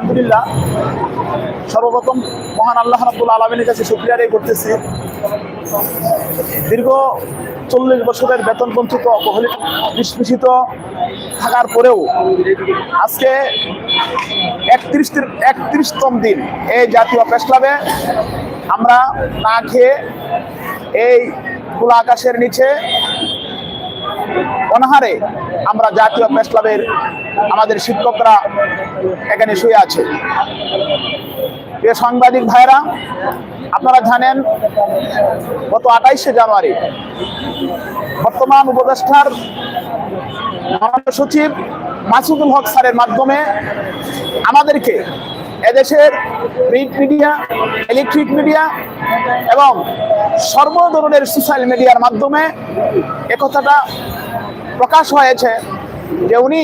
আলহামদুলিল্লাহ, সর্বপ্রথম মহান আল্লাহ রাব্বুল আলামিনের কাছে শুকরিয়া আদায় করতেছি। দীর্ঘ 40 বছরের বেতন বঞ্চিত, অবহেলিত, নিষ্পেষিত থাকার পরেও আজকে 31তম দিন এই জাতীয় প্রেস ক্লাবে আমরা না খেয়ে এই খোলা আকাশের নিচে অনাহারে আমরা জাতীয় প্রেস ক্লাবের আমাদের শিক্ষকরা এখানে শুয়ে আছে। প্রিয় সাংবাদিক ভাইরা, আপনারা জানেন গত 28শে জানুয়ারি বর্তমান উপদেষ্টার মহাসচিব মাসুদুল হক স্যারের মাধ্যমে আমাদেরকে এদেশের প্রিন্ট মিডিয়া, ইলেকট্রিক মিডিয়া এবং সর্ব ধরনের সোশ্যাল মিডিয়ার মাধ্যমে একথাটা প্রকাশ হয়েছে যে উনি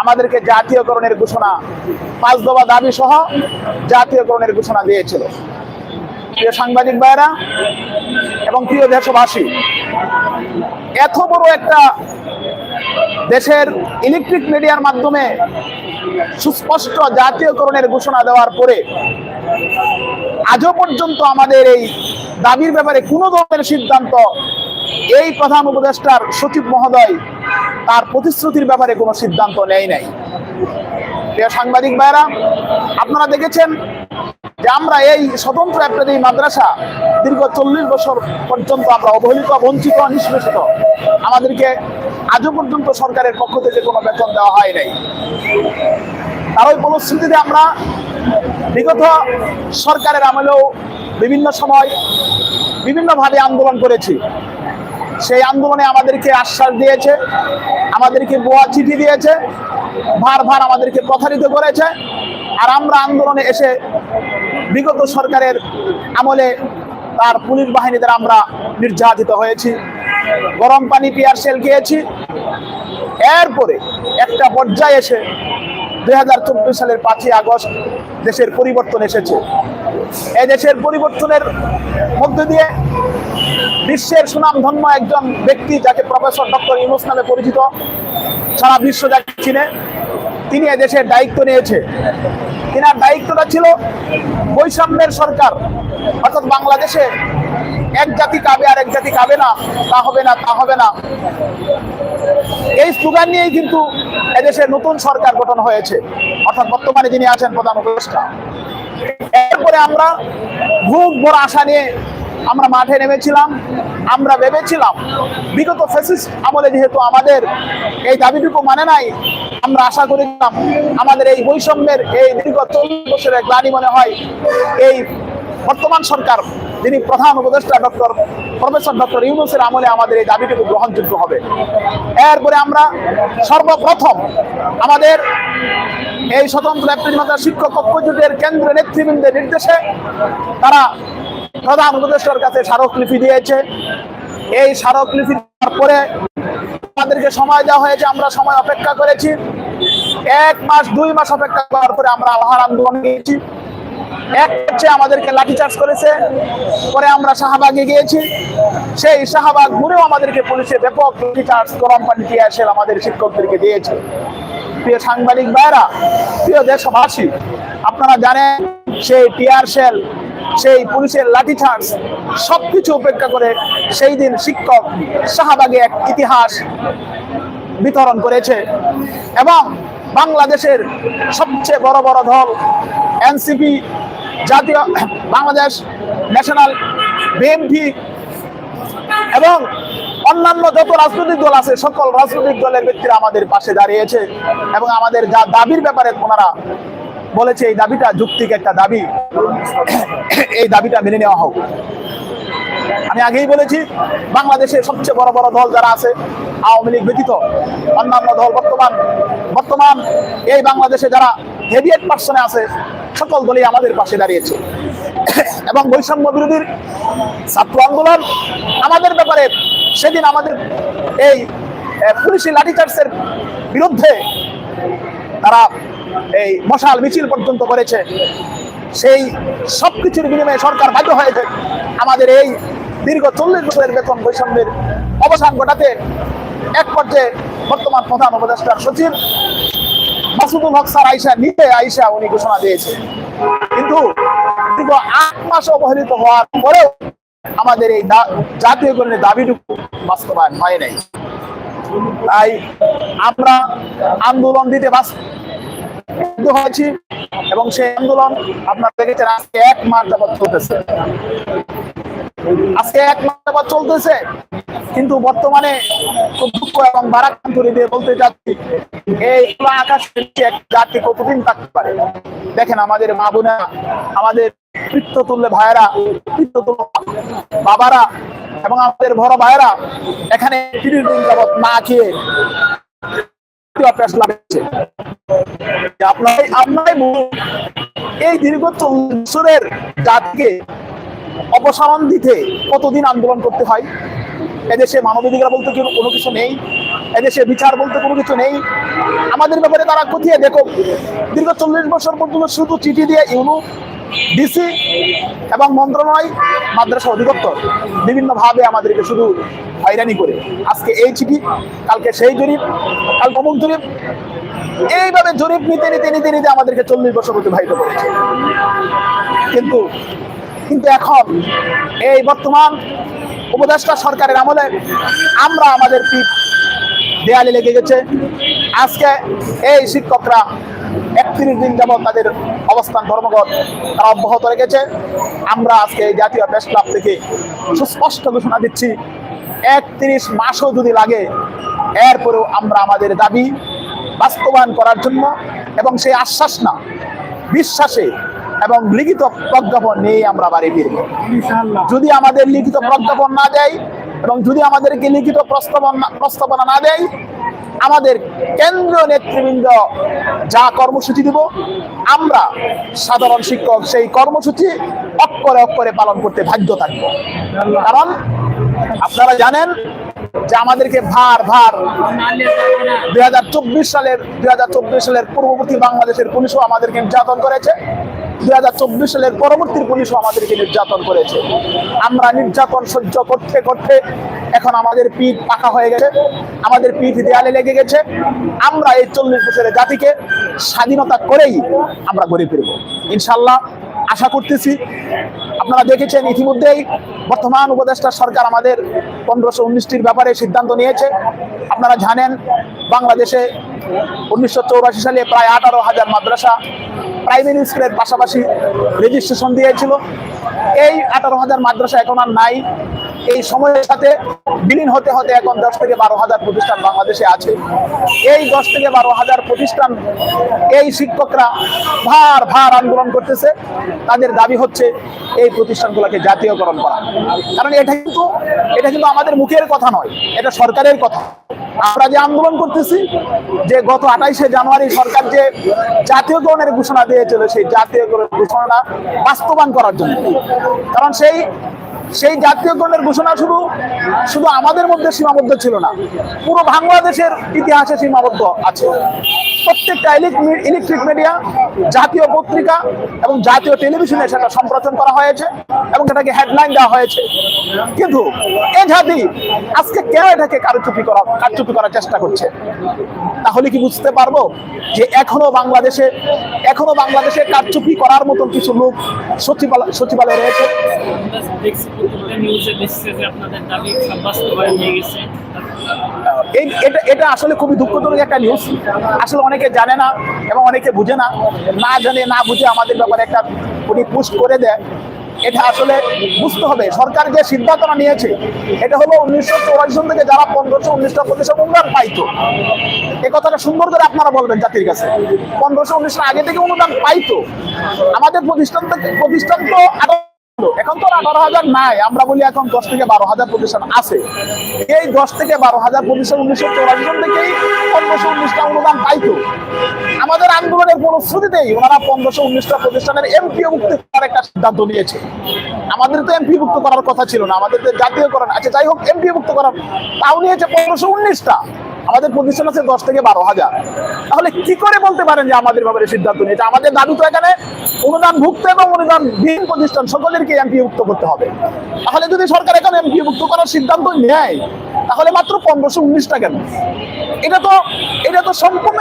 আমাদেরকে জাতীয়করণের ঘোষণা, 5 দফা দাবি সহ জাতীয়করণের ঘোষণা দিয়েছিল। প্রিয় সাংবাদিক ভাইরা এবং প্রিয় দেশবাসী, এত বড় একটা দেশের ইলেকট্রিক মিডিয়ার মাধ্যমে সুস্পষ্ট জাতীয়করণের ঘোষণা দেওয়ার পরে আজও পর্যন্ত আমাদের এই দাবির ব্যাপারে কোনো ধরনের সিদ্ধান্ত এই প্রধান উপদেষ্টার সচিব মহোদয় তার প্রতিশ্রুতির ব্যাপারে কোনো সিদ্ধান্ত নেয় নাই। প্রিয় সাংবাদিক ভাইরা, আপনারা দেখেছেন যে আমরা এই স্বতন্ত্র একটা এই মাদ্রাসা দীর্ঘ 40 বছর পর্যন্ত আমরা অবহেলিত, বঞ্চিত, নিষ্পেষিত। আমাদেরকে আজও পর্যন্ত সরকারের পক্ষ থেকে কোনো বেতন দেওয়া হয় নাই। তার ওই ফলশ্রুতিতে আমরা বিগত সরকারের আমলেও বিভিন্ন সময় বিভিন্নভাবে আন্দোলন করেছি। সেই আন্দোলনে আমাদেরকে আশ্বাস দিয়েছে, আমাদেরকে ভুয়া চিঠি দিয়েছে, বারবার আমাদেরকে প্রতারিত করেছে। আর আমরা আন্দোলনে এসে বিগত সরকারের আমলে তার পুলিশ বাহিনী দ্বারা আমরা নির্যাতিত হয়েছি, গরম পানি টিয়ার শেল খেয়েছি। এরপরে একটা পর্যায়ে এসে 2014 সালের 5ই আগস্ট দেশের পরিবর্তন এসেছে। এই দেশের পরিবর্তনের মধ্যে দিয়ে বিশ্বের সুনামধন্য একজন ব্যক্তি, যাকে প্রফেসর ডক্টর ইউনূস নামে পরিচিত, সারা বিশ্ব যাকে চিনে, তিনি এদেশের দায়িত্ব নিয়েছে। তিনার দায়িত্বটা ছিল বৈষম্যের সরকার, অর্থাৎ বাংলাদেশে এক জাতি কাবে আর এক জাতি কাবে না, তা হবে না, তা হবে না, এই স্লোগান নিয়েই কিন্তু এদেশের নতুন সরকার গঠন হয়েছে, অর্থাৎ বর্তমানে যিনি আছেন প্রধান উপদেষ্টা। এরপরে আমরা খুব বড় আশা নিয়ে আমরা মাঠে নেমেছিলাম। আমরা ভেবেছিলাম বিগত ফ্যাসিস্ট আমলে যেহেতু আমাদের এই দাবিটুকু মানে নাই, আমরা আশা করেছিলাম আমাদের এই বৈষম্যের এই দীর্ঘ 40 বছরের গ্লানি মনে হয় এই বর্তমান সরকার, যিনি প্রধান উপদেষ্টা প্রফেসর ডক্টর ইউনূসের আমলে আমাদের এই দাবিটুকু গ্রহণযোগ্য হবে। এরপরে আমরা সর্বপ্রথম আমাদের এই স্বতন্ত্র এপ্রিল মাসের শিক্ষক ঐক্য জোটের কেন্দ্রীয় নেতৃবৃন্দের নির্দেশে তারা প্রধান উপদেষ্টার কাছে স্মারকলিপি দিয়েছে। এই স্মারকলিপি দেওয়ার পরে আমাদেরকে সময় দেওয়া হয়েছে, আমরা সময় অপেক্ষা করেছি। 1 মাস 2 মাস অপেক্ষা করার পরে আমরা আবার আন্দোলন নিয়েছি। আমাদেরকে লাঠিচার্জ করেছে, পরে আমরা শাহবাগে গিয়েছি। সেই শাহবাগ ঘুরেও আমাদেরকে পুলিশের ব্যাপক লাঠিচার্জ, গরম পানি টিয়ার শেল আমাদের শিক্ষকদেরকে দিয়েছে। প্রিয় সাংবাদিক ভাইরা, প্রিয় দেশবাসী, আপনারা জানেন সেই টিয়ার শেল, সেই পুলিশের লাঠিচার্জ সবকিছু উপেক্ষা করে সেই দিন শিক্ষক শাহবাগে এক ইতিহাস বিতরণ করেছে। এবং বাংলাদেশের সবচেয়ে বড় বড় দল এনসিপি, জাতীয় বাংলাদেশ ন্যাশনাল, বিএনপি এবং অন্যান্য যত রাজনৈতিক দল আছে, সকল রাজনৈতিক দলের ব্যক্তিরা আমাদের পাশে দাঁড়িয়েছে এবং আমাদের যা দাবির ব্যাপারে ওনারা বলেছে এই দাবিটা যৌক্তিক একটা দাবি, এই দাবিটা মেনে নেওয়া হোক। আমি আগেই বলেছি, বাংলাদেশের সবচেয়ে বড় বড় দল যারা আছে, আওয়ামী লীগ ব্যতীত অন্যান্য দল বর্তমান এই বাংলাদেশে যারা হেভিয়েট পার্সনে আছে, সকল দলই আমাদের পাশে দাঁড়িয়েছে। এবং বৈষম্য বিরোধীর ছাত্র আন্দোলন আমাদের ব্যাপারে সেদিন আমাদের এই পুলিশি লাঠিচার্জের বিরুদ্ধে তারা এই মশাল মিছিল পর্যন্ত করেছে। সেই সবকিছুর বিনিময়ে সরকার বাধ্য হয়েছে আমাদের এই দীর্ঘ 40 বছরের বেতন বৈষম্যের অবসান ঘটাতে। এক পর্যায়ে বর্তমান প্রধান উপদেষ্টার সচিব মাসুদুল হক স্যার আইসা উনি ঘোষণা দিয়েছে, কিন্তু 8 মাস অবহেলিত হওয়ার পরেও আমাদের এই জাতীয়করণের দাবিটুকু বাস্তবায়ন হয় নাই। তাই আমরা আন্দোলন দিতে বাধ্য হয়েছি এবং সেই আন্দোলন আপনারা দেখেছেন আজকে 1 মাস যাবত চলতেছে। কিন্তু বর্তমানে খুব দুঃখ এবং বারাকান্তরি দিয়ে বলতে যাচ্ছি, এই খোলা আকাশের নিচে এক জাতি কতদিন থাকতে পারে? দেখেন আমাদের মা বোনেরা, আমাদের পিতৃতুল্য ভাইয়েরা, পিতৃতুল্য বাবারা এবং আমাদের বড় ভাইয়েরা এখানে 30 দিন যাবত না খেয়ে এই দীর্ঘ 40 বছরের জাতিকে অপসারণ দিতে কতদিন আন্দোলন করতে হয়? এদেশে মানবাধিকার বলতে কোনো কিছু নেই, এদেশে বিচার বলতে কোনো কিছু নেই। আমাদের ব্যাপারে তারা কোথায় দেখো দীর্ঘ 40 বছর পর্যন্ত শুধু চিঠি দিয়ে ইউনু, ডিসি এবং মন্ত্রণালয়, মাদ্রাসা অধিদপ্তর বিভিন্ন ভাবে আমাদেরকে শুধু হয়রানি করে, আজকে এই চিঠি, কালকে সেই জরিপ, কাল অমুক জরিপ, এইভাবে জরিপ নিতে নিতে নিতে নিতে আমাদেরকে 40 বছর অতিবাহিত করেছে। কিন্তু এখন এই বর্তমান উপদেষ্টা সরকারের আমলে আমরা আমাদের পিঠ দেয়ালে লেগে গেছে। আজকে এই শিক্ষকরা 31 দিন যাবত তাদের অবস্থান ধর্মঘট তারা অব্যাহত রেখেছে। আমরা আজকে এই জাতীয় প্রেস ক্লাব থেকে সুস্পষ্ট ঘোষণা দিচ্ছি, 31 মাসও যদি লাগে এরপরেও আমরা আমাদের দাবি বাস্তবায়ন করার জন্য এবং সেই আশ্বাস না, বিশ্বাসে এবং লিখিত প্রজ্ঞাপন নিয়ে আমরা বাড়ি ফিরব। যদি আমাদের লিখিত প্রজ্ঞাপন না দেয় এবং যদি আমাদেরকে লিখিত প্রস্তাবনা না দেয়, আমাদের কেন্দ্রীয় নেতৃবৃন্দ যা কর্মসূচি দিব, আমরা সাধারণ শিক্ষক সেই কর্মসূচি অক্ষরে অক্ষরে পালন করতে বাধ্য থাকব। কারণ আপনারা জানেন যে আমাদেরকে ভার 2024 সালের পূর্ববর্তী বাংলাদেশের পুলিশও আমাদেরকে নির্যাতন করেছে, 2024 সালের পরবর্তী পুলিশও আমাদেরকে নির্যাতন করেছে। আমরা নির্যাতন সহ্য করতে করতে এখন আমাদের পিঠ পাকা হয়ে গেছে, আমাদের পিঠ দেয়ালে লেগে গেছে। আমরা এই 40 বছরের জাতিকে স্বাধীনতা করেই আমরা গড়ে ফিরব ইনশাল্লাহ, আশা করতেছি। আপনারা দেখেছেন ইতিমধ্যেই বর্তমান উপদেষ্টা সরকার আমাদের 1519টির ব্যাপারে সিদ্ধান্ত নিয়েছে। আপনারা জানেন বাংলাদেশে 1984 সালে প্রায় 18,000 মাদ্রাসা প্রাইমারি স্কুলের পাশাপাশি রেজিস্ট্রেশন দিয়েছিল। এই 18,000 মাদ্রাসা এখন আর নাই। এই সময়ের সাথে বিলীন হতে হতে এখন 10 থেকে 12,000 প্রতিষ্ঠান বাংলাদেশে আছে। এই 10 থেকে 12,000 প্রতিষ্ঠান এই শিক্ষকরা ভার আন্দোলন করতেছে। তাদের দাবি হচ্ছে এই প্রতিষ্ঠানগুলোকে জাতীয়করণ করা। কারণ এটা কিন্তু আমাদের মুখের কথা নয়, এটা সরকারের কথা। আমরা যে আন্দোলন করতেছি, যে গত 28শে জানুয়ারি সরকার যে জাতীয়করণের ঘোষণা দিয়েছিল, সেই জাতীয়করণের ঘোষণাটা বাস্তবায়ন করার জন্য। কারণ সেই জাতীয়করণের ঘোষণা শুধু আমাদের মধ্যে সীমাবদ্ধ ছিল না, পুরো বাংলাদেশের ইতিহাসে সীমাবদ্ধ আছে। প্রত্যেকটা ইলেকট্রিক মিডিয়া, জাতীয় পত্রিকা এবং জাতীয় টেলিভিশনে সেটা সম্প্রচার করা হয়েছে এবং সেটাকে হেডলাইন দেওয়া হয়েছে। কিন্তু এই জাতি আজকে কেন এটাকে কারচুপি করার চেষ্টা করছে? তাহলে কি বুঝতে পারবো যে এখনো বাংলাদেশে কারচুপি করার মতন কিছু লোক সচিবালয়ে রয়েছে। এটা আসলে খুবই দুঃখজনক একটা নিউজ। আসলে অনেকে জানে না এবং অনেকে বুঝে না জানে না বুঝে আমাদের ব্যাপারে একটা পোস্ট করে দেয়। এটা আসলে বুঝতে হবে, সরকার যে সিদ্ধান্তটা নিয়েছে এটা হলো 1984 সাল থেকে যারা 1519টা প্রতিষ্ঠান অনুদান পাইতো, এই কথাটা সুন্দর করে আপনারা বলবেন জাতির কাছে। 1519 আগে থেকে অনুদান পাইতো আমাদের প্রতিষ্ঠান তো এখন তো 18,000 নাই, আমরা বলি এখন 10 থেকে 12,000 প্রতিষ্ঠান আছে। এই 10 থেকে 12,000 প্রতিষ্ঠান 1984 সাল থেকেই 1519টা অনুদান পাইতো। আমাদের আন্দোলনের ফলশ্রুতিতেই ওনারা 1519টা প্রতিষ্ঠানের এমপিওভুক্ত করার একটা সিদ্ধান্ত নিয়েছে। আমাদের তো এমপিওভুক্ত করার কথা ছিল না, আমাদের তো জাতীয়করণ আছে, যাই হোক এমপিওভুক্ত করার তাও নিয়েছে 1519টা। আমাদের প্রতিষ্ঠান আছে 10 থেকে 12,000। তাহলে কি করে বলতে পারেন যে আমাদের ব্যাপারে সিদ্ধান্ত নিয়েছে? আমাদের দাবি তো এখানে অনুদানভুক্ত এবং অনুদানবিহীন প্রতিষ্ঠান সকলেরকে এমপিওভুক্ত করতে হবে। তাহলে যদি সরকার এখানে এমপিওভুক্ত করার সিদ্ধান্ত নেয়, তাহলে মাত্র 1519টা কেন? এটা তো সম্পূর্ণ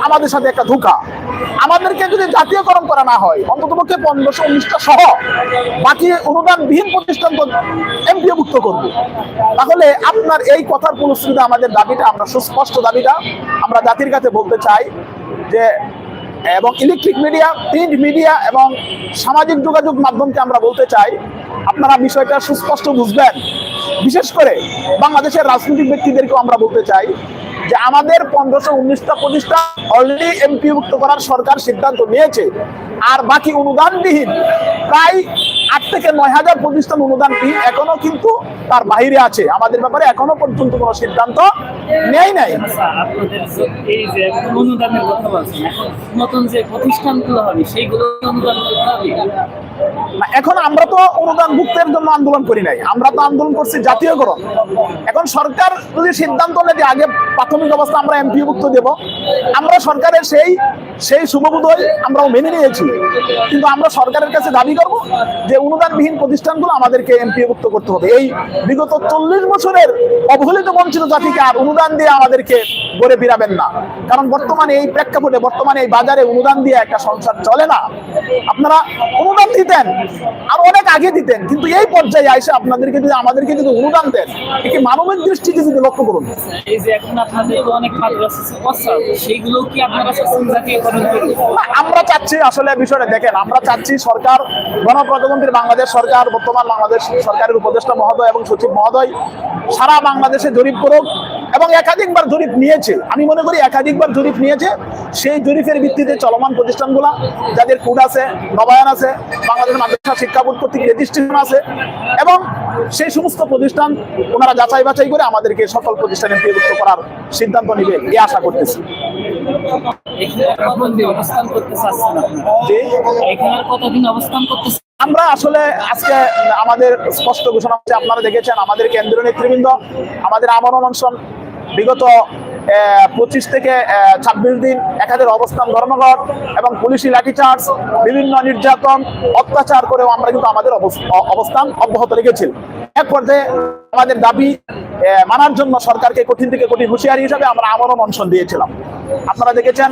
আমাদের সাথে একটা ধোঁকা। আমাদেরকে যদি জাতীয়করণ করা না হয়, অন্ততপক্ষে 1519টা সহ বাকি অনুদানবিহীন প্রতিষ্ঠান তো এমপিওভুক্ত করবো। তাহলে আপনার এই কথার পরিস্থিতিতে আমাদের দাবিটা, আমরা সুস্পষ্ট দাবিটা আমরা জাতির কাছে বলতে চাই যে, এবং ইলেকট্রিক মিডিয়া, প্রিন্ট মিডিয়া এবং সামাজিক যোগাযোগ মাধ্যমকে আমরা বলতে চাই, আপনারা বিষয়টা সুস্পষ্ট বুঝবেন। বিশেষ করে বাংলাদেশের রাজনৈতিক ব্যক্তিদেরকেও আমরা বলতে চাই যে আমাদের 1519টা প্রতিষ্ঠান অলরেডি এমপিভুক্ত করার সরকার সিদ্ধান্ত নিয়েছে, আর বাকি অনুদানবিহীন প্রায় 8 থেকে 9,000 প্রতিষ্ঠান অনুদানবিহীন এখনো কিন্তু তার বাইরে আছে। আমাদের ব্যাপারে এখনো পর্যন্ত কোনো সিদ্ধান্ত নেই নাই। আপনাদের এই যে অনুদানের কথা বলছেন, এখন নতুন যে প্রতিষ্ঠানগুলো হবে সেইগুলো অনুদান করতে হবে না। এখন আমরা তো অনুদান মুক্তের জন্য আন্দোলন করি নাই, আমরা তো আন্দোলন করছি জাতীয়করণ। এখন সরকার যদি সিদ্ধান্ত নেয় যে আগে প্রাথমিক অবস্থা আমরা এমপিভুক্ত দেব, আমরা সরকারের সেই শুভবোধই আমরাও মেনে নিয়েছি। কিন্তু আমরা সরকারের কাছে দাবি করব যে অনুদানবিহীন প্রতিষ্ঠানগুলো আমাদেরকে এমপিভুক্ত করতে হবে। এই বিগত 40 বছরের অবহেলিত বঞ্চিত জাতিকে আর অনুদান দিয়ে আমাদেরকে গড়ে ফিরাবেন না। কারণ বর্তমানে এই প্রেক্ষাপটে, বর্তমানে এই বাজারে অনুদান দিয়ে একটা সংসার চলে না। আপনারা অনুদান দিতেন আর অনেক আগে দিতেন, কিন্তু এই পর্যায়ে আইসে আপনাদেরকে যদি আমাদেরকে যদি অনুদান দেন, একে মানবিক দৃষ্টিতে যদি লক্ষ্য করুন। এই যে এখন আপনাদের অনেক মাদ্রাসা আছে, সেইগুলো কি আপনারা জাতীয়করণ করবেন? আমরা চাচ্ছি, আসলে বিষয়টা দেখেন, আমরা চাচ্ছি সরকার, গণপ্রজাতন্ত্রী বাংলাদেশ সরকার, বর্তমান বাংলাদেশ সরকারের উপদেষ্টা মহোদয় এবং সচিব মহোদয় সারা বাংলাদেশে জরিপ করুক, এবং একাধিকবার জরিপ নিয়েছে। আমি মনে করি একাধিকবার জরিপ নিয়েছে। সেই জরিপের ভিত্তিতে চলমান প্রতিষ্ঠানগুলো যাদের কোড আছে, নবায়ন আছে, বাংলাদেশ মাদ্রাসা শিক্ষা বোর্ড কর্তৃক রেজিস্ট্রেশন আছে, এবং সেই সমস্ত প্রতিষ্ঠান ওনারা যাচাই বাছাই করে আমাদেরকে সকল প্রতিষ্ঠানে এমপিভুক্ত করার সিদ্ধান্ত নেবে এই আশা করতেছি। আমরা আসলে আজকে আমাদের স্পষ্ট ঘোষণা হচ্ছে, আপনারা দেখেছেন আমাদের কেন্দ্রীয় নেতৃবৃন্দ, আমাদের আমরণ অনশন বিগত 25 থেকে 26 দিন একাদের অবস্থান ধর্মঘট এবং পুলিশি লাঠিচার্জ, বিভিন্ন নির্যাতন, অত্যাচার করেও আমরা কিন্তু আমাদের অবস্থান অব্যাহত রেখেছি। এক পর্যায়ে আমাদের দাবি মানার জন্য সরকারকে কঠিন থেকে কঠিন হুঁশিয়ারি হিসাবে আমরা আমরণ অনশন দিয়েছিলাম। আপনারা দেখেছেন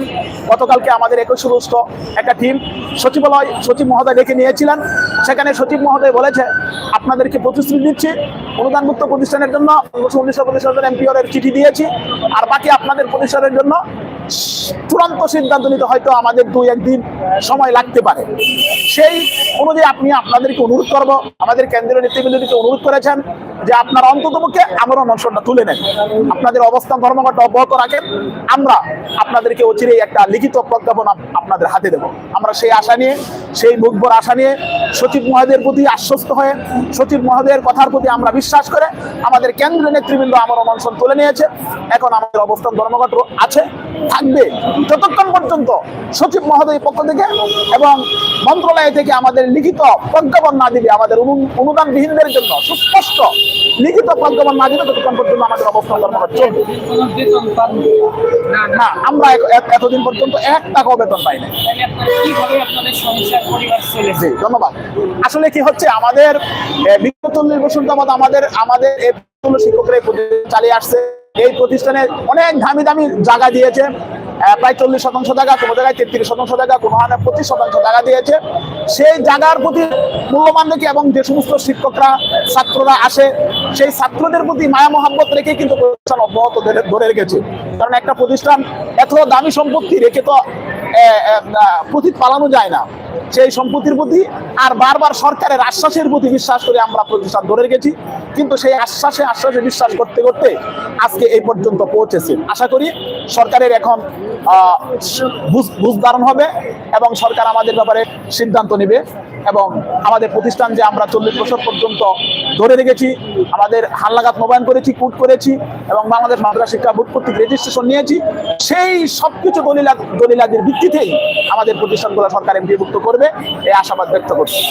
গতকালকে আমাদের 21 আগস্ট একটা টিম সচিবালয়, সচিব মহোদয় ডেকে নিয়েছিলেন। সেখানে সচিব মহোদয় বলেছে, আপনাদেরকে প্রতিশ্রুতি দিচ্ছি অনুদানমুক্ত প্রতিষ্ঠানের জন্য 1900 প্রতিষ্ঠানের এমপিওর চিঠি দিয়েছি, আর বাকি আপনাদের প্রতিষ্ঠানের জন্য চূড়ান্ত সিদ্ধান্ত নিতে হয়তো আমাদের 2-1 দিন সময় লাগতে পারে। সেই অনুযায়ী আপনাদেরকে অনুরোধ করব, আমাদের কেন্দ্রীয় নেতৃবৃন্দকে অনুরোধ করেছেন যে আপনারা অন্ততপক্ষে আমরণ অনশনটা তুলে নেন, আপনাদের অবস্থান ধর্মঘট অব্যাহত রাখেন। আমরা আপনাদেরকে অচিরেই একটা লিখিত প্রজ্ঞাপন আপনাদের হাতে দেব। আমরা সেই আশা নিয়ে, সেই মুখবর আশা নিয়ে সচিব মহোদয়ের প্রতি আশ্বস্ত হয়ে, সচিব মহোদয়ের কথার প্রতি আমরা বিশ্বাস করে আমাদের কেন্দ্রীয় নেতৃবৃন্দ আমরণ অনশন তুলে নিয়েছে। এখন আমাদের অবস্থান ধর্মঘট আছে, থাকবে যতক্ষণ পর্যন্ত সচিব মহোদয়ের পক্ষ থেকে এবং মন্ত্রণালয় থেকে আমাদের লিখিত প্রজ্ঞাপন না দিবে, আমাদের অনুদানবিহীনদের জন্য সুস্পষ্ট লিখিত প্রজ্ঞাপন না দিবে, ততক্ষণ পর্যন্ত আমাদের অবস্থান ধর্মঘট চলবে না। আমরা এতদিন পর্যন্ত 1 টাকাও বেতন পাই না। ধন্যবাদ। আসলে কি হচ্ছে, আমাদের বিগত 40 বছর যাবত আমাদের শিক্ষকরা চালিয়ে আসছে। এই প্রতিষ্ঠানে অনেক দামি দামি জায়গা দিয়েছে, প্রায় 40% জায়গা, কোনো জায়গায় 33% জায়গা, কোনো 25% জায়গা দিয়েছে। সেই জায়গার প্রতি মূল্যমান রেখে এবং যে সমস্ত শিক্ষকরা, ছাত্ররা আসে, সেই ছাত্রদের প্রতি মায়া মহাব্বত রেখে কিন্তু প্রতিষ্ঠান অব্যাহত ধরে রেখেছে। কারণ একটা প্রতিষ্ঠান এত দামি সম্পত্তি রেখে তো প্রতীক পালানো যায় না। সেই সম্পত্তির প্রতি আর বারবার সরকারের আশ্বাসের প্রতি বিশ্বাস করে আমরা প্রতিষ্ঠান ধরে রেখেছি, কিন্তু সেই আশ্বাসে বিশ্বাস করতে করতে আজকে এই পর্যন্ত পৌঁছেছে। আশা করি সরকারের এখন বুঝ ধারণ হবে এবং সরকার আমাদের ব্যাপারে সিদ্ধান্ত নেবে, এবং আমাদের প্রতিষ্ঠান যে আমরা 40 বছর পর্যন্ত ধরে রেখেছি, আমাদের হালনাগাদ মোবাইল করেছি, কুট করেছি এবং বাংলাদেশ মাদ্রাসা শিক্ষা বোর্ড কর্তৃক রেজিস্ট্রেশন নিয়েছি, সেই সবকিছু দলিলাদির ভিত্তিতেই আমাদের প্রতিষ্ঠানগুলো সরকার এমপিভুক্ত করবে, এই আশাবাদ ব্যক্ত করছি।